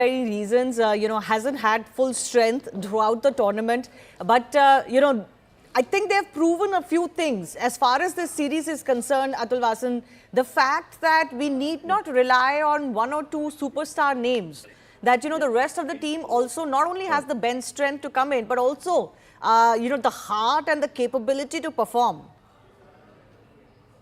reasons, hasn't had full strength throughout the tournament. But, I think they've proven a few things. As far as this series is concerned, Atul Vasan, the fact that we need not rely on one or two superstar names, that, the rest of the team also not only has the bench strength to come in, but also, the heart and the capability to perform.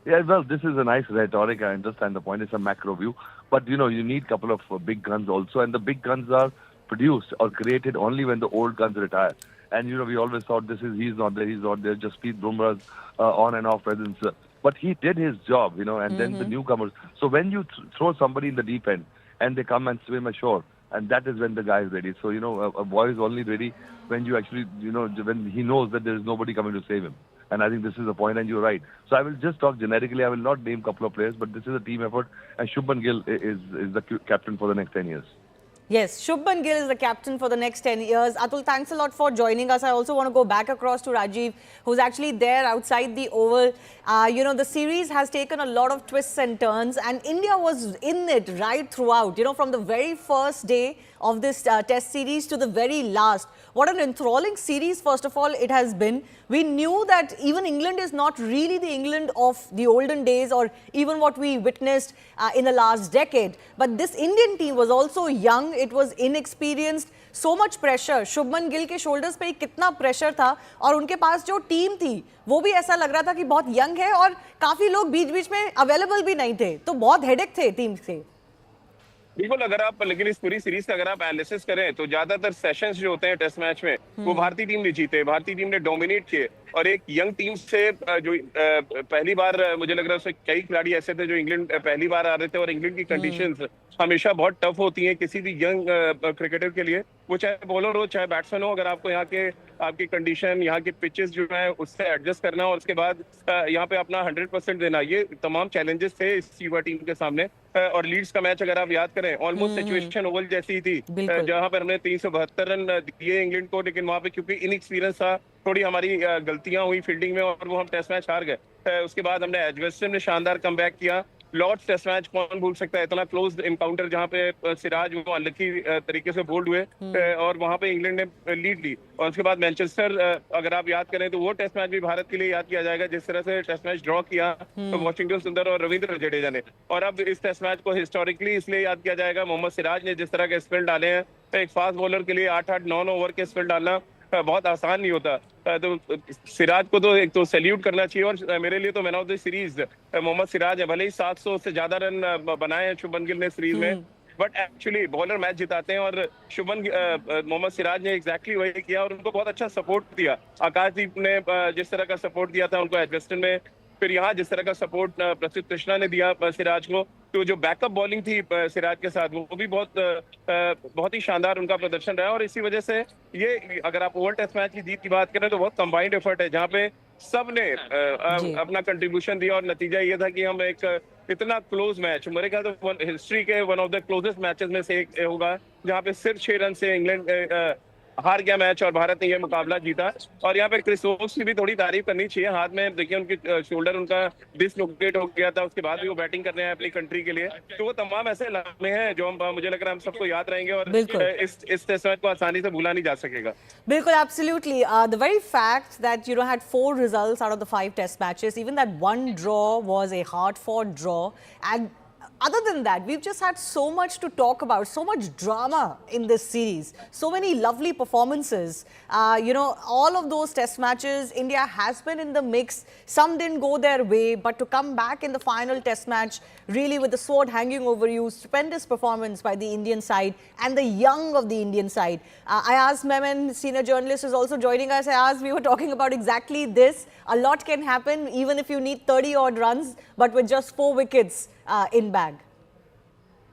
Yeah, well, this is a nice rhetoric. I understand the point. It's a macro view. But, you need a couple of big guns also. And the big guns are produced or created only when the old guns retire. And, we always thought he's not there. Just Pete Bumrah's on and off presence. But he did his job, and then the newcomers. So when you throw somebody in the deep end and they come and swim ashore, and that is when the guy is ready. So, a boy is only ready when you actually, when he knows that there is nobody coming to save him. And I think this is the point, and you're right. So I will just talk generically. I will not name a couple of players, but this is a team effort, and Shubman Gill is the captain for the next 10 years. Yes, Shubman Gill is the captain for the next 10 years. Atul, thanks a lot for joining us. I also want to go back across to Rajiv, who's actually there outside the Oval. The series has taken a lot of twists and turns, and India was in it right throughout, from the very first day of this test series to the very last. What an enthralling series, first of all, it has been. We knew that even England is not really the England of the olden days or even what we witnessed in the last decade. But this Indian team was also young, it was inexperienced, so much pressure. Shubman Gill के shoulders पे कितना pressure था और उनके पास जो team थी वो भी ऐसा लग रहा था कि बहुत यंग है और काफी लोग बीच-बीच में अवेलेबल भी नहीं थे, तो बहुत हेडेक थे टीम से। बिल्कुल, अगर आप लेकिन इस पूरी सीरीज का अगर आप एनालिसिस करें तो ज्यादातर सेशंस जो होते हैं टेस्ट मैच में वो भारतीय टीम ने जीते, भारतीय टीम ने डोमिनेट किए और एक यंग टीम से जो पहली बार मुझे लग रहा है उसमें कई खिलाड़ी ऐसे थे जो इंग्लैंड पहली बार आ रहे थे और इंग्लैंड की कंडीशंस हमेशा बहुत टफ होती हैं किसी भी यंग क्रिकेटर के लिए, वो चाहे बॉलर हो चाहे बैट्समैन हो। अगर आपको यहाँ के आपकी कंडीशन यहाँ के पिचेस जो है उससे एडजस्ट करना और उसके बाद यहाँ पे अपना 100% देना, ये तमाम चैलेंजेस थे इस युवा टीम के सामने। और लीड्स का मैच अगर आप याद करें ऑलमोस्ट सिचुएशन ओवल जैसी ही थी, जहां पर हमने 372 रन दिए इंग्लैंड को, लेकिन वहां पे क्योंकि इनएक्सपीरियंस था, थोड़ी हमारी गलतियां हुई फील्डिंग में और वो हम टेस्ट मैच हार गए। उसके बाद हमने एजवेस्टन में शानदार कमबैक किया। लॉर्ड्स टेस्ट मैच कौन भूल सकता है, इतना क्लोज इनकाउंटर जहां पे सिराज वो अनलकी तरीके से बोल्ड हुए और वहां पे इंग्लैंड ने लीड ली। और उसके बाद मैनचेस्टर, अगर आप याद करें तो वो टेस्ट मैच भी भारत के लिए याद किया जाएगा जिस तरह से टेस्ट मैच ड्रॉ किया तो वॉशिंगटन सुंदर और रविंद्र जडेजा ने। और अब इस टेस्ट मैच को हिस्टोरिकली इसलिए याद किया जाएगा मोहम्मद सिराज ने जिस तरह के स्पेल डाले हैं। एक फास्ट बॉलर के लिए 8-8, 9 ओवर के स्पेल डालना बहुत आसान नहीं होता, तो सिराज को तो एक तो सैल्यूट करना चाहिए। और मेरे लिए तो man of the series Mohammed Siraj है। भले ही 700 से ज्यादा रन बनाए हैं शुभमन गिल ने सीरीज में, बट एक्चुअली बॉलर मैच जिताते हैं और मोहम्मद सिराज ने एग्जैक्टली वही किया और उनको बहुत अच्छा सपोर्ट दिया। आकाशदीप ने जिस तरह का सपोर्ट दिया था उनको एजवेस्टन में, फिर यहाँ जिस तरह का सपोर्ट प्रसिद्ध कृष्णा ने दिया सिराज को, तो जो बैकअप बॉलिंग थी सिराज के साथ वो भी बहुत ही शानदार उनका प्रदर्शन रहा। और इसी वजह से ये अगर आप ओवर टेस्ट मैच की जीत की बात करें तो बहुत कंबाइंड एफर्ट है जहाँ पे सब ने अपना कंट्रीब्यूशन दिया और नतीजा ये था कि हम एक इतना क्लोज मैच, मेरे ख्याल तो हिस्ट्री के one of the closest matches में से एक होगा जहाँ पे सिर्फ 6 रन से इंग्लैंड हार गया मैच और भारत ने यह मुकाबला जीता। और यहाँ पे क्रिस वोक्स की भी थोड़ी तारीफ करनी चाहिए। हाथ में देखिए उनकी शोल्डर उनका डिसलोकेट हो गया था, उसके बाद भी वो बैटिंग कर रहे हैं अपनी कंट्री के लिए। तो वो तमाम ऐसे लम्हे हैं जो मुझे लग रहा है हम सबको याद रहेंगे और इस टेस्ट मैच को आसानी से भूला नहीं जा सकेगा। बिल्कुल, absolutely. The very fact that had 4 results out of the 5 test matches, even that one draw was a hard-fought draw, and other than that, we've just had so much to talk about, so much drama in this series, so many lovely performances. All of those test matches, India has been in the mix. Some didn't go their way, but to come back in the final test match, really with the sword hanging over you, stupendous performance by the Indian side and the young of the Indian side. I asked Memen, senior journalist, is also joining us. We were talking about exactly this. A lot can happen even if you need 30 odd runs, but with just 4 wickets in bag.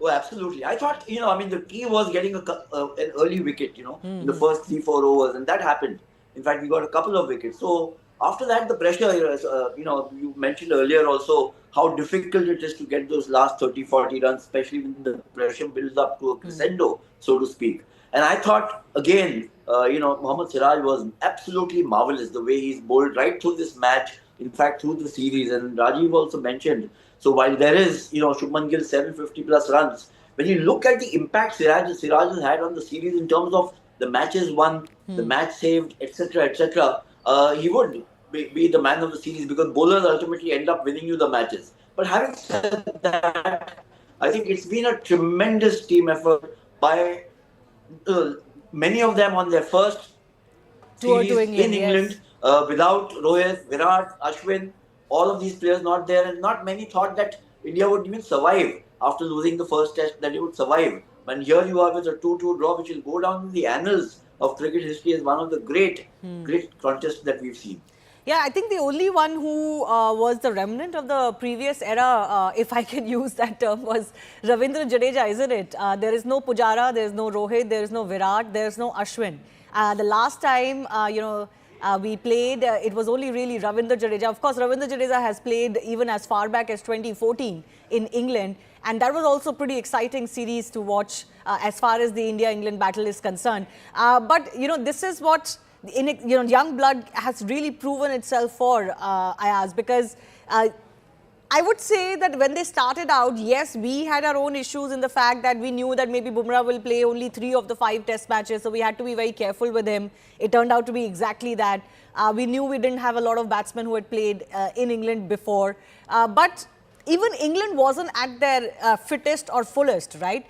Oh, absolutely. I thought, the key was getting an early wicket, in the first 3-4 overs, and that happened. In fact, we got a couple of wickets. So after that, the pressure, you mentioned earlier also how difficult it is to get those last 30-40 runs, especially when the pressure builds up to a crescendo, so to speak. And I thought, again, Mohammad Siraj was absolutely marvelous the way he's bowled right through this match, in fact, through the series. And Rajiv also mentioned, so while there is, Shubman Gill 750 plus runs, when you look at the impact Siraj has had on the series in terms of the matches won, the match saved, etc., he would be the man of the series because bowlers ultimately end up winning you the matches. But having said that, I think it's been a tremendous team effort by uh, many of them on their first Tour series to in England, England yes. without Rohit, Virat, Ashwin, all of these players not there, and not many thought that India would even survive after losing the first test, that it would survive. And here you are with a 2-2 draw, which will go down in the annals of cricket history as one of the great contests that we've seen. Yeah, I think the only one who was the remnant of the previous era, if I can use that term, was Ravindra Jadeja, isn't it? There is no Pujara, there is no Rohit, there is no Virat, there is no Ashwin. The last time, we played, it was only really Ravindra Jadeja. Of course, Ravindra Jadeja has played even as far back as 2014 in England. And that was also a pretty exciting series to watch as far as the India-England battle is concerned. But, this is what young blood has really proven itself for Ayaz, because I would say that when they started out, yes, we had our own issues in the fact that we knew that maybe Bumrah will play only 3 of the 5 test matches, so we had to be very careful with him. It turned out to be exactly that. We knew we didn't have a lot of batsmen who had played in England before, but even England wasn't at their fittest or fullest, right?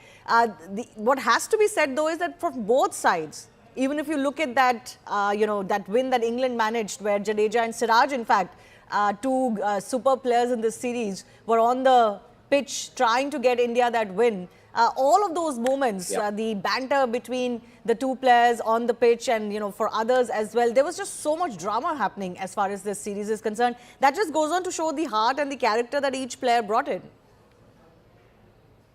What has to be said though is that from both sides, even if you look at that, that win that England managed, where Jadeja and Siraj, in fact, two super players in this series, were on the pitch trying to get India that win. All of those moments, the banter between the two players on the pitch and, for others as well, there was just so much drama happening as far as this series is concerned. That just goes on to show the heart and the character that each player brought in.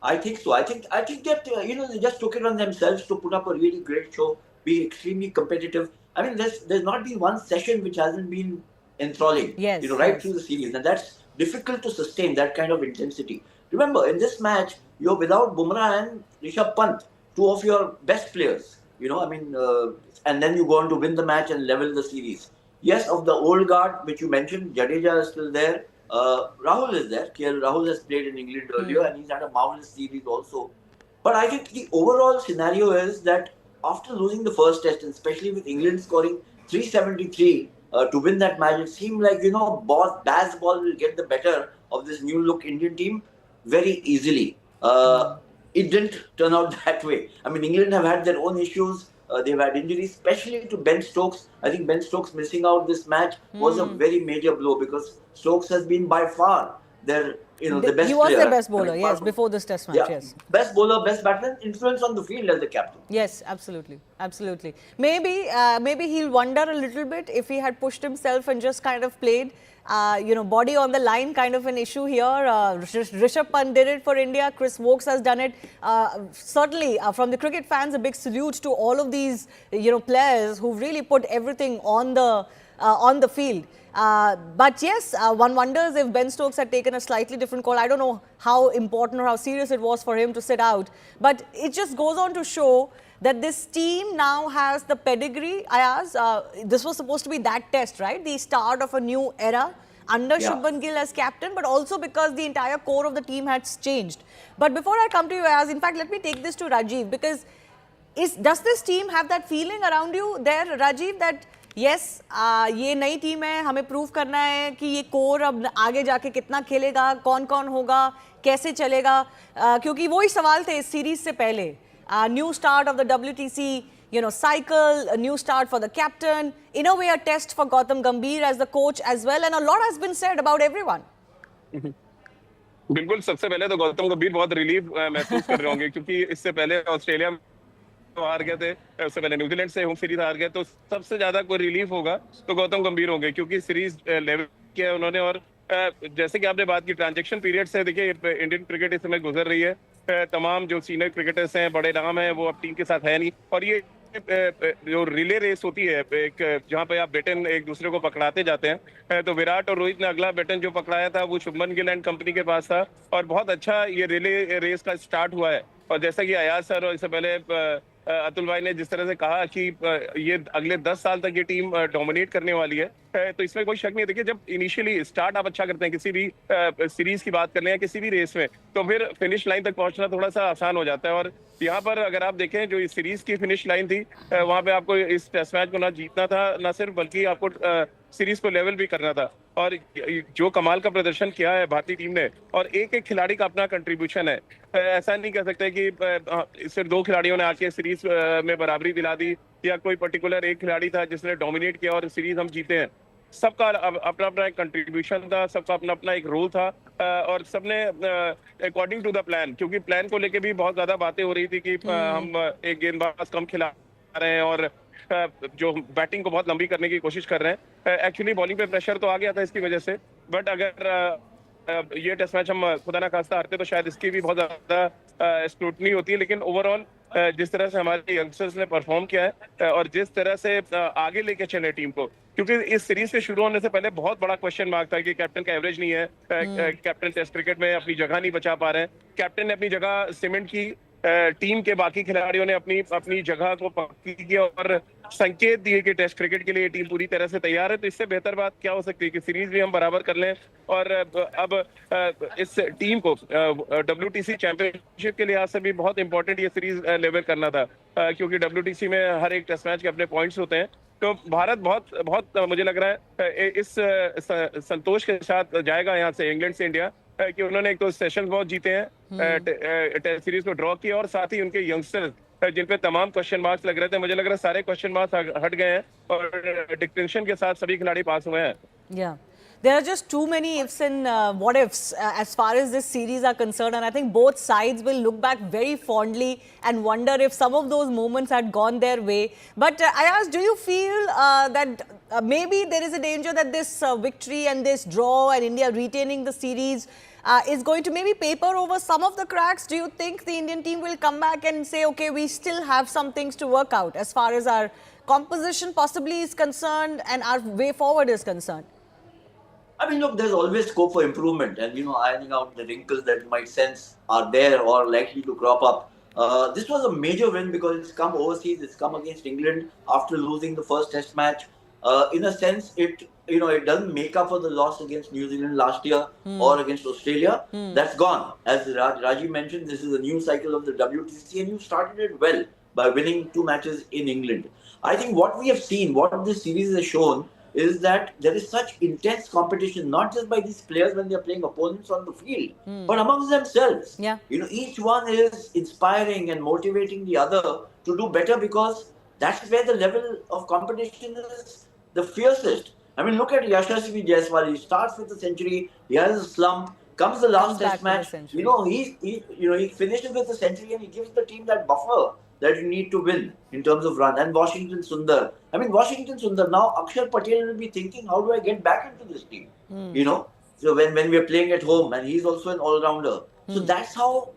I think so. I think that they just took it on themselves to put up a really great show, be extremely competitive. I mean, there's not been one session which hasn't been enthralling. Yes, Right through the series, and that's difficult to sustain that kind of intensity. Remember, in this match, you're without Bumrah and Rishabh Pant, two of your best players. And then you go on to win the match and level the series. Yes, of the old guard which you mentioned, Jadeja is still there. Rahul is there. KL Rahul has played in England earlier, and he's had a marvelous series also. But I think the overall scenario is that after losing the first test, and especially with England scoring 373 to win that match, it seemed like, Baz ball will get the better of this new look Indian team very easily. It didn't turn out that way. I mean, England have had their own issues. They've had injuries, especially to Ben Stokes. I think Ben Stokes missing out this match was a very major blow, because Stokes has been by far their, the best He was player. their best bowler, yes, before this test match, yes. Best bowler, best batsman, influence on the field as the captain. Yes, absolutely, absolutely. Maybe he'll wonder a little bit if he had pushed himself and just kind of played, body on the line kind of an issue here. Rishabh Pant did it for India. Chris Wokes has done it. Certainly, from the cricket fans, a big salute to all of these, players who really put everything on the field. But yes, one wonders if Ben Stokes had taken a slightly different call. I don't know how important or how serious it was for him to sit out. But it just goes on to show that this team now has the pedigree. This was supposed to be that test, right? The start of a new era under Shubman Gill as captain, but also because the entire core of the team has changed. But before I come to you, Ayaz, in fact, let me take this to Rajiv, because does this team have that feeling around you there, Rajiv, that yes, ये नई team है, हमें prove करना है कि ये core अब आगे जाके कितना खेलेगा, कौन-कौन होगा, कैसे चलेगा, क्योंकि वो ही सवाल थे इस सीरीज से पहले. New start of the WTC, cycle, a new start for the captain, in a way a test for Gautam Gambhir as the coach as well, and a lot has been said about everyone. बिल्कुल, सबसे पहले तो गौतम गंभीर बहुत relief महसूस कर रहे होंगे, क्योंकि इससे पहले ऑस्ट्रेलिया हार गए थे, उससे पहले न्यूजीलैंड से होम सीरीज हार गए, तो सबसे ज्यादा कोई रिलीफ होगा तो गौतम गंभीर होंगे, क्योंकि सीरीज लेवल किया उन्होंने. और जैसे कि आपने बात की ट्रांजैक्शन पीरियड से, देखिए इंडियन क्रिकेट इस समय गुजर रही है, तमाम जो सीनियर क्रिकेटर्स हैं, बड़े नाम हैं, वो अब टीम के साथ है नहीं. और ये जो रिले रेस होती है, एक जहाँ पे आप बैटन एक दूसरे को पकड़ाते जाते हैं, तो विराट और रोहित ने अगला बैटन जो पकड़ाया था वो शुभमन गिल एंड कंपनी के पास था, और बहुत अच्छा ये रिले रेस का स्टार्ट हुआ है. और जैसा कि अयाज सर और इससे पहले अतुल भाई ने जिस तरह से कहा कि ये अगले 10 साल तक ये टीम डोमिनेट करने वाली है, तो इसमें कोई शक नहीं। देखिए, जब इनिशियली स्टार्ट आप अच्छा करते हैं किसी भी सीरीज की बात कर लें या किसी भी रेस में, तो फिर फिनिश लाइन तक पहुंचना थोड़ा सा आसान हो जाता है। और यहाँ पर अगर आप देखें, जो इस सीरीज की फिनिश लाइन थी, वहां पे आपको इस टेस्ट मैच को ना जीतना था ना सिर्फ, बल्कि आपको सीरीज को लेवल भी करना था। और जो कमाल का प्रदर्शन किया है भारतीय टीम ने, और एक एक खिलाड़ी का अपना कंट्रीब्यूशन है। ऐसा नहीं कह सकते कि सिर्फ 2 खिलाड़ियों ने आके सीरीज में बराबरी दिला दी, या कोई पर्टिकुलर एक खिलाड़ी था जिसने डोमिनेट किया और सीरीज हम जीते हैं। सबका अपना अपना एक कंट्रीब्यूशन था, सबका अपना अपना एक रोल था, और सबने अकॉर्डिंग टू द प्लान, क्योंकि प्लान को लेके भी बहुत ज्यादा बातें हो रही थी कि हम एक गेंदबाज कम खिला रहे हैं और जो बैटिंग को बहुत लंबी करने की कोशिश कर रहे हैं। एक्चुअली बॉलिंग पे प्रेशर तो आ गया था इसकी वजह से, बट अगर ये टेस्ट मैच हम खुदा ना खास्ता हारते तो शायद इसकी भी बहुत ज्यादा स्क्रूटनी होती है। लेकिन ओवरऑल जिस तरह से हमारे यंगस्टर्स ने परफॉर्म किया है, और जिस तरह से आगे लेके चले टीम को, क्योंकि इस सीरीज के शुरू होने से पहले बहुत बड़ा क्वेश्चन मार्क था कि कैप्टन का एवरेज नहीं है, कैप्टन टेस्ट क्रिकेट में अपनी जगह नहीं बचा पा रहे हैं, कैप्टन ने अपनी जगह सीमेंट की, टीम के बाकी खिलाड़ियों ने अपनी अपनी जगह को पक्की की और संकेत दिए कि टेस्ट क्रिकेट के लिए टीम पूरी तरह से तैयार है। तो इससे बेहतर बात क्या हो सकती है कि सीरीज भी हम बराबर कर लें, और अब इस टीम को WTC चैंपियनशिप के लिहाज से भी बहुत इंपॉर्टेंट ये सीरीज लेवल करना था, क्योंकि WTC में हर एक टेस्ट मैच के अपने पॉइंट्स होते हैं। तो भारत बहुत बहुत मुझे लग रहा है इस संतोष के साथ जाएगा यहाँ से, इंग्लैंड से इंडिया, कि उन्होंने एक तो सेशन बहुत जीते हैं, टेस्ट सीरीज को ड्रॉ किया, और साथ ही उनके यंगस्टर्स जिन पे तमाम क्वेश्चन मार्क्स लग रहे थे, मुझे लग रहा है सारे क्वेश्चन मार्क्स हट गए हैं और डिस्टिंक्शन के साथ सभी खिलाड़ी पास हुए हैं। Yeah. There are just too many ifs and what ifs as far as this series are concerned, and I think both sides will look back very fondly and wonder if some of those moments had gone their way. But Ayaz, do you feel that maybe there is a danger that this victory and this draw and India retaining the series is going to maybe paper over some of the cracks? Do you think the Indian team will come back and say, okay, we still have some things to work out as far as our composition possibly is concerned and our way forward is concerned? I mean, look, there's always scope for improvement, and ironing out the wrinkles that you might sense are there or likely to crop up. This was a major win because it's come overseas. It's come against England after losing the first Test match. In a sense, it doesn't make up for the loss against New Zealand last year or against Australia. That's gone. As Rajiv mentioned, this is a new cycle of the WTC, and you started it well by winning 2 matches in England. I think what we have seen, what this series has shown, is that there is such intense competition, not just by these players when they are playing opponents on the field, but amongst themselves. Yeah. Each one is inspiring and motivating the other to do better, because that's where the level of competition is the fiercest. I mean, look at Yashasvi Jaiswal. He starts with a century, he has a slump, comes the last Test match. He finishes with a century and he gives the team that buffer that you need to win in terms of run. And Washington Sundar. I mean, Washington Sundar, now Akshar Patel will be thinking, how do I get back into this team? So when we're playing at home, and he's also an all-rounder. So that's how,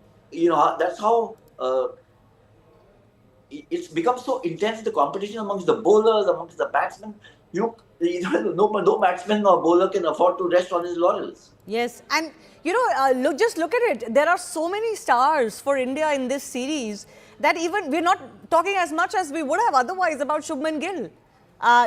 it's become so intense, the competition amongst the bowlers, amongst the batsmen. No batsman or bowler can afford to rest on his laurels. Yes, and just look at it. There are so many stars for India in this series that even we're not talking as much as we would have otherwise about Shubman Gill.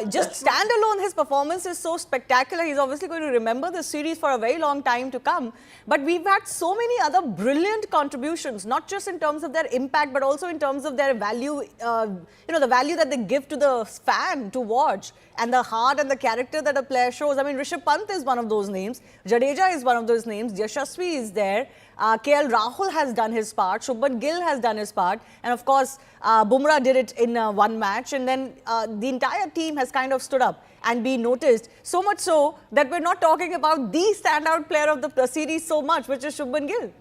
Just standalone, his performance is so spectacular. He's obviously going to remember this series for a very long time to come. But we've had so many other brilliant contributions, not just in terms of their impact, but also in terms of their value, the value that they give to the fan to watch, and the heart and the character that a player shows. I mean, Rishabh Pant is one of those names. Jadeja is one of those names. Yashasvi is there. KL Rahul has done his part. Shubman Gill has done his part. And of course, Bumrah did it in one match. And then the entire team has kind of stood up and been noticed. So much so that we're not talking about the standout player of the series so much, which is Shubman Gill.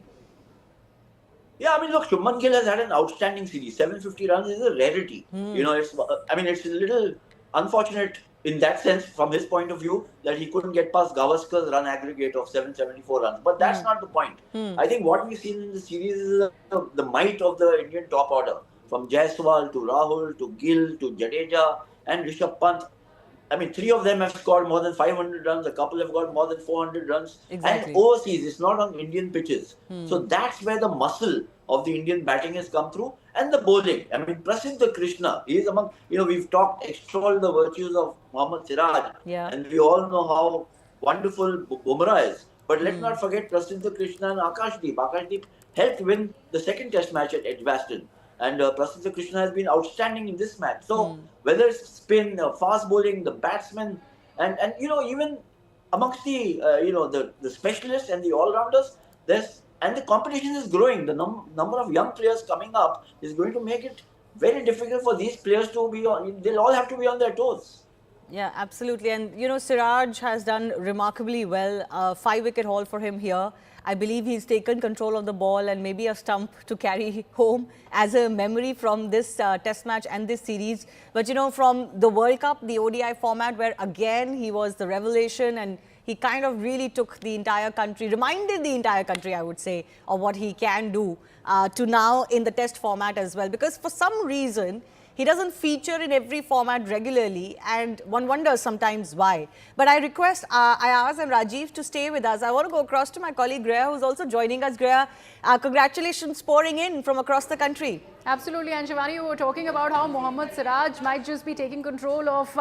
Yeah, I mean, look, Shubman Gill has had an outstanding series. 750 runs is a rarity. It's a little unfortunate in that sense, from his point of view, that he couldn't get past Gavaskar's run aggregate of 774 runs. But that's not the point. I think what we've seen in the series is the might of the Indian top order. From Jaiswal to Rahul to Gill to Jadeja and Rishabh Pant. I mean, three of them have scored more than 500 runs. A couple have got more than 400 runs. Exactly. And overseas, it's not on Indian pitches. So that's where the muscle of the Indian batting has come through. And the bowling. I mean, Prasiddha Krishna, he is among, we've talked, extolled the virtues of Mohammad Siraj. Yeah. And we all know how wonderful Bumrah is. But let's not forget Prasiddha Krishna and Akashdeep. Akashdeep helped win the second test match at Edgbaston. And Prasiddha Krishna has been outstanding in this match. So whether it's spin, fast bowling, the batsmen, and even amongst the the specialists and the all-rounders, the competition is growing. The number of young players coming up is going to make it very difficult for these players to be on. They'll all have to be on their toes. Yeah, absolutely. And, Siraj has done remarkably well. 5-wicket haul for him here. I believe he's taken control of the ball and maybe a stump to carry home as a memory from this test match and this series. But, from the World Cup, the ODI format, where again he was the revelation and he kind of really took the entire country, reminded the entire country, I would say, of what he can do to now in the test format as well. Because for some reason, he doesn't feature in every format regularly, and one wonders sometimes why. But I request Ayaz and Rajiv to stay with us. I want to go across to my colleague Greya, who's also joining us. Greya, congratulations pouring in from across the country. Absolutely, and Shivani, you were talking about how Mohammad Siraj might just be taking control of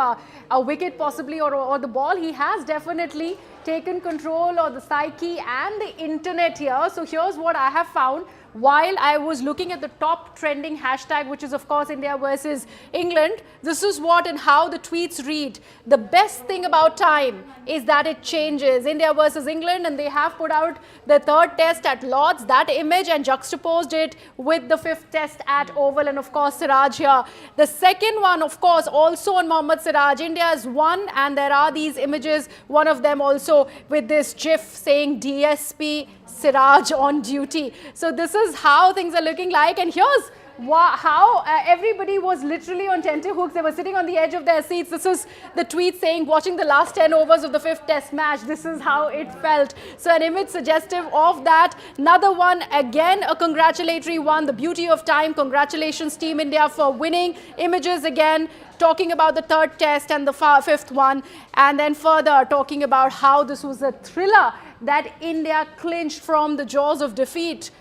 a wicket possibly or the ball. He has definitely taken control of the psyche and the internet here. So here's what I have found. While I was looking at the top trending hashtag, which is of course India versus England, this is what and how the tweets read. The best thing about time is that it changes. India versus England, and they have put out the third test at Lord's, that image, and juxtaposed it with the fifth test at Oval, and of course Siraj here. The second one, of course, also on Mohammad Siraj. India has won, and there are these images, one of them also with this GIF saying DSP Siraj on duty. So this is how things are looking like, and here's how everybody was literally on tenterhooks. They were sitting on the edge of their seats. This is the tweet saying, watching the last 10 overs of the fifth test match, this is how it felt. So an image suggestive of that. Another one, again a congratulatory one, the beauty of time. Congratulations Team India for winning. Images again talking about the third test and the fifth one, and then further talking about how this was a thriller that India clinched from the jaws of defeat.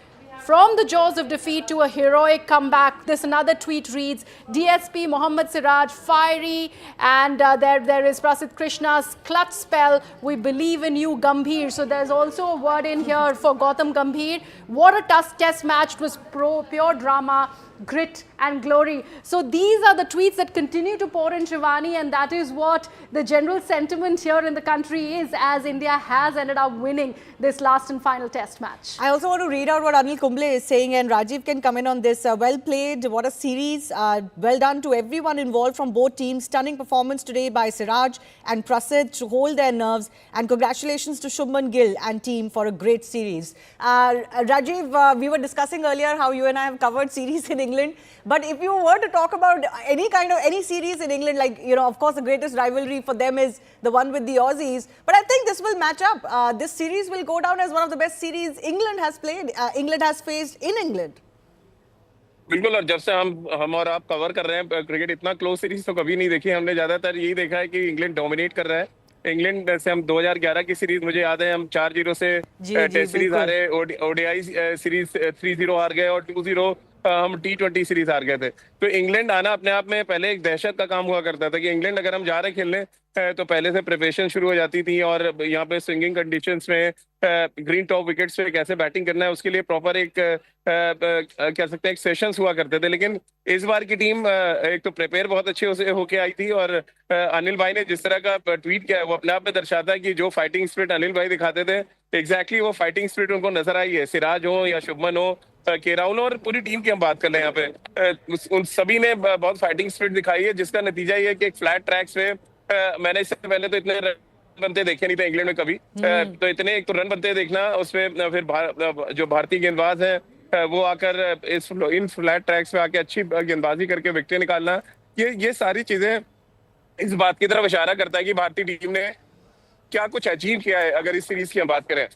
From the jaws of defeat to a heroic comeback. This another tweet reads, DSP Mohammad Siraj fiery, and there is Prasidh Krishna's clutch spell. We believe in you, Gambhir. So there's also a word in here for Gautam Gambhir. What a tough test match. It was pure drama, grit and glory. So these are the tweets that continue to pour in, Shivani, and that is what the general sentiment here in the country is, as India has ended up winning this last and final test match. I also want to read out what Anil Kumble is saying, and Rajiv can come in on this. Well played, what a series. Well done to everyone involved from both teams. Stunning performance today by Siraj and Prasidh to hold their nerves, and congratulations to Shubman Gill and team for a great series. Rajiv, we were discussing earlier how you and I have covered series in England, but if you were to talk about any series in England, like, of course the greatest rivalry for them is the one with the Aussies, but I think this will match up. This series will go down as one of the best series England has played, England has faced in England. बिल्कुल, और जब से हम और आप cover कर रहे हैं क्रिकेट, इतना क्लोज सीरीज तो कभी नहीं देखी हमने। ज्यादातर यही देखा है कि इंग्लैंड डोमिनेट कर रहा है। इंग्लैंड से हम 2011 की सीरीज, मुझे याद है, हम 4-0 से टेस्ट सीरीज हारे, ओडीआई सीरीज 3-0 हार गए, और 2-0 हम T20 सीरीज हार गए थे। तो इंग्लैंड आना अपने आप में पहले एक दहशत का काम हुआ करता था कि इंग्लैंड अगर हम जा रहे खेलने तो पहले से प्रिपरेशन शुरू हो जाती थी, और यहाँ पे स्विंगिंग कंडीशंस में ग्रीन टॉप विकेट्स पे कैसे बैटिंग करना है उसके लिए प्रॉपर एक कह सकते हैं एक सेशंस हुआ करते थे। लेकिन इस बार की टीम एक तो प्रिपेयर बहुत अच्छे होके आई थी, और अनिल भाई ने जिस तरह का ट्वीट किया है वो अपने आप में दर्शाता है कि जो फाइटिंग स्पिरिट अनिल भाई दिखाते थे, एग्जैक्टली वो फाइटिंग स्पिरिट उनको नजर आई है। सिराज हो या शुभमन हो, के राहुल और पूरी टीम की हम बात कर रहे हैं यहाँ पे, उन सभी ने बहुत फाइटिंग स्पिरिट दिखाई है, जिसका नतीजा ये है कि एक फ्लैट ट्रैक्स पे मैंने इससे पहले तो इतने रन बनते देखे नहीं थे इंग्लैंड में कभी। तो इतने एक तो रन बनते देखना, उसमें फिर जो भारतीय गेंदबाज है वो आकर इन फ्लैट ट्रैक्स पे आके अच्छी गेंदबाजी करके विकेट निकालना, ये सारी चीजें इस बात की तरफ इशारा करता है कि भारतीय टीम ने क्या कुछ अचीव किया है अगर इस सीरीज की हम बात करें।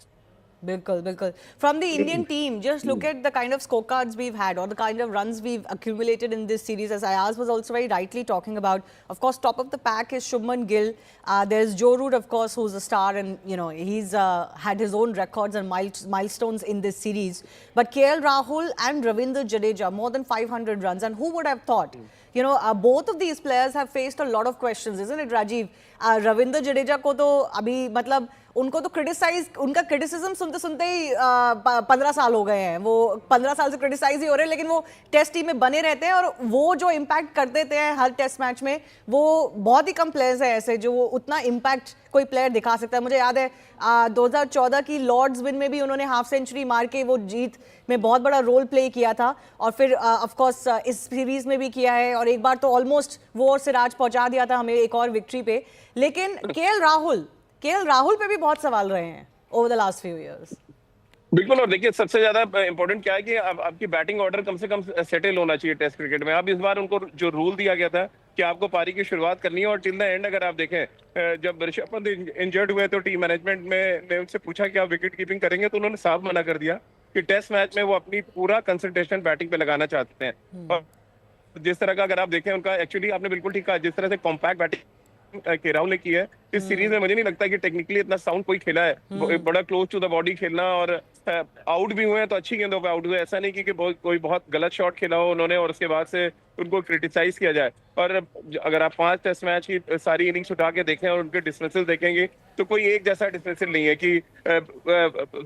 Bilkul, bilkul. From the Indian team, just look at the kind of scorecards we've had or the kind of runs we've accumulated in this series. As Ayaz was also very rightly talking about, of course, top of the pack is Shubman Gill. There's Joe Root, of course, who's a star, and he's had his own records and milestones in this series. But KL Rahul and Ravindra Jadeja, more than 500 runs, and who would have thought? Both of these players have faced a lot of questions, isn't it, Rajiv? Ravindra Jadeja को तो अभी मतलब उनको तो उनका criticism सुनते सुनते ही 15 साल हो गए हैं। वो 15 साल से क्रिटिसाइज ही हो रहे हैं, लेकिन वो टेस्ट टीम में बने रहते हैं और वो जो इम्पैक्ट कर देते हैं हर टेस्ट मैच में, वो बहुत ही कम प्लेयर्स हैं ऐसे जो वो उतना इम्पैक्ट कोई प्लेयर दिखा सकता है। मुझे याद है 2014 की लॉर्ड्स विन में भी उन्होंने हाफ सेंचुरी मार के वो जीत में बहुत बड़ा रोल प्ले किया था, और फिर ऑफ कोर्स इस सीरीज में भी किया है, और एक बार तो ऑलमोस्ट वो और सिराज पहुंचा दिया था हमें एक और विक्ट्री पे। लेकिन केएल राहुल पे भी बहुत सवाल रहे हैं over the last few years. बिल्कुल, और देखिए सबसे ज्यादा इंपॉर्टेंट क्या है कि आपकी बैटिंग ऑर्डर कम से कम सेटल होना चाहिए टेस्ट क्रिकेट में। अब इस बार उनको जो रूल दिया गया था कि आपको पारी की शुरुआत करनी है, और टिल द एंड अगर आप देखें जब ऋषभ पंत इंजर्ड हुए तो टीम मैनेजमेंट ने उनसे पूछा कि आप विकेट कीपिंग करेंगे, तो उन्होंने साफ मना कर दिया कि टेस्ट मैच में वो अपनी पूरा कंसंट्रेशन बैटिंग पे लगाना चाहते हैं। और जिस तरह का अगर आप देखें उनका, एक्चुअली आपने बिल्कुल ठीक कहा, जिस तरह से कॉम्पैक्ट बैटिंग के राहुल ने की है इस सीरीज में, मुझे नहीं लगता कि टेक्निकली इतना साउंड कोई खेला है। बड़ा क्लोज टू द बॉडी खेलना, और आउट भी हुए हैं तो अच्छी गेंदों पे आउट हुए, ऐसा नहीं कि कोई बहुत गलत शॉट खेला हो उन्होंने और उसके बाद से उनको क्रिटिसाइज किया जाए। और अगर आप 5 टेस्ट मैच की सारी इनिंग्स उठा के देखें और उनके डिसमिसल देखेंगे तो कोई एक जैसा डिसमिसल नहीं है कि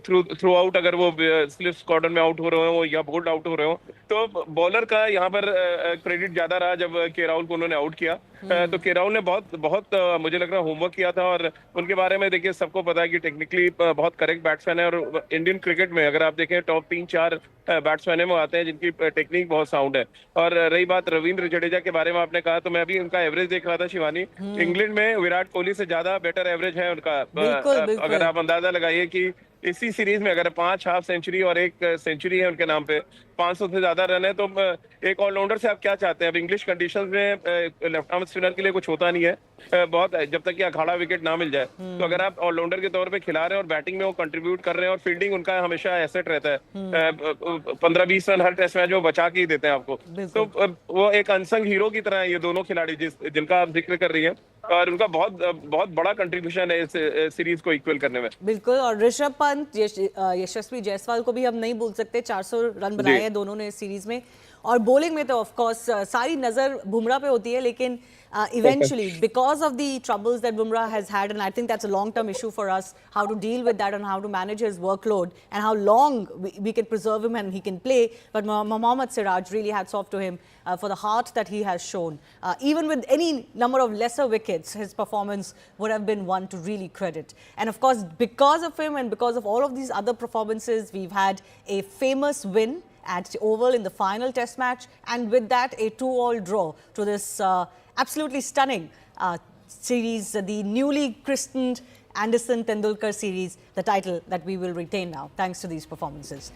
थ्रू आउट अगर वो स्लिप स्क्वाड्रन में आउट हो रहे हो या बोल्ड आउट हो रहे हो। तो बॉलर का यहाँ पर क्रेडिट ज्यादा रहा जब के राहुल को उन्होंने आउट किया। तो के राहुल ने बहुत मुझे लग रहा है होमवर्क किया था, और उनके बारे में देखिए सबको पता है कि टेक्निकली बहुत करेक्ट बैट्समैन है, और इंडियन क्रिकेट में अगर आप देखें टॉप 3-4 बैट्समैन में आते हैं जिनकी टेक्निक बहुत साउंड है। और रही बात रविंद्र जडेजा के बारे में आपने कहा, तो मैं अभी उनका एवरेज देख रहा था शिवानी, इंग्लैंड में विराट कोहली से ज्यादा बेटर एवरेज है उनका। अगर आप अंदाजा लगाइए कि इसी सीरीज में अगर 5 हाफ सेंचुरी और 1 सेंचुरी है उनके नाम पे, 500 से ज्यादा रन है, तो एक ऑलराउंडर से आप क्या चाहते हैं? अब इंग्लिश कंडीशंस में लेफ्ट आर्म स्पिनर के लिए कुछ होता नहीं है बहुत, जब तक कि अखाड़ा विकेट ना मिल जाए। तो अगर आप ऑलराउंडर के तौर पे खिला रहे हैं और बैटिंग में वो कंट्रीब्यूट कर रहे हैं, और फील्डिंग उनका हमेशा एसेट रहता है, 15-20 रन हर टेस्ट मैच में बचा के ही देते हैं आपको। तो वो एक अनसंग हीरो की तरह है ये दोनों खिलाड़ी जिनका आप जिक्र कर रही है, और उनका बहुत बड़ा कंट्रीब्यूशन है इस सीरीज को इक्वल करने में। बिल्कुल, और ऋषभ पंत, यशस्वी जायसवाल को भी हम नहीं भूल सकते, 400 रन बनाए हैं दोनों ने इस सीरीज में। और बॉलिंग में तो ऑफ कोर्स सारी नजर बुमराह पे होती है, लेकिन eventually because of the troubles that Bumrah has had, and I think that's a long-term issue for us, how to deal with that and how to manage his workload and how long we can preserve him and he can play. But Mohammad Siraj, really hats off to him for the heart that he has shown. Even with any number of lesser wickets, his performance would have been one to really credit. And of course, because of him and because of all of these other performances, we've had a famous win at Oval in the final test match, and with that a 2-all draw to this absolutely stunning series, the newly christened Anderson Tendulkar series, the title that we will retain now thanks to these performances.